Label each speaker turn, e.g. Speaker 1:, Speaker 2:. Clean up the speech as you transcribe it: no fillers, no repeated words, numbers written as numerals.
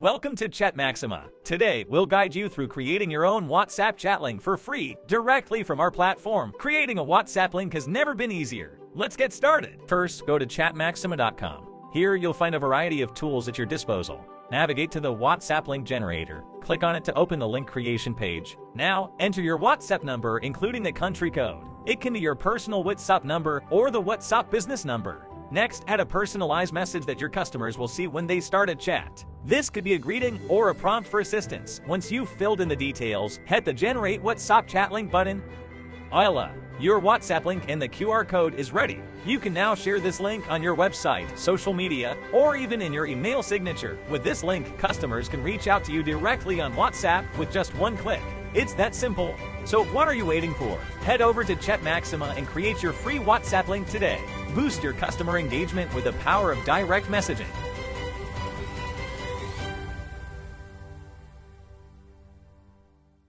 Speaker 1: Welcome to Chat Maxima. Today, we'll guide you through creating your own WhatsApp chat link for free, directly from our platform. Creating a WhatsApp link has never been easier. Let's get started. First, go to chatmaxima.com. Here, you'll find a variety of tools at your disposal. Navigate to the WhatsApp link generator. Click on it to open the link creation page. Now, enter your WhatsApp number, including the country code. It can be your personal WhatsApp number or the WhatsApp business number. Next, add a personalized message that your customers will see when they start a chat. This could be a greeting or a prompt for assistance. Once you've filled in the details, hit the Generate WhatsApp Chat Link button. Voila! Your WhatsApp link and the QR code is ready. You can now share this link on your website, social media, or even in your email signature. With this link, customers can reach out to you directly on WhatsApp with just one click. It's that simple. So what are you waiting for? Head over to Chat Maxima and create your free WhatsApp link today. Boost your customer engagement with the power of direct messaging.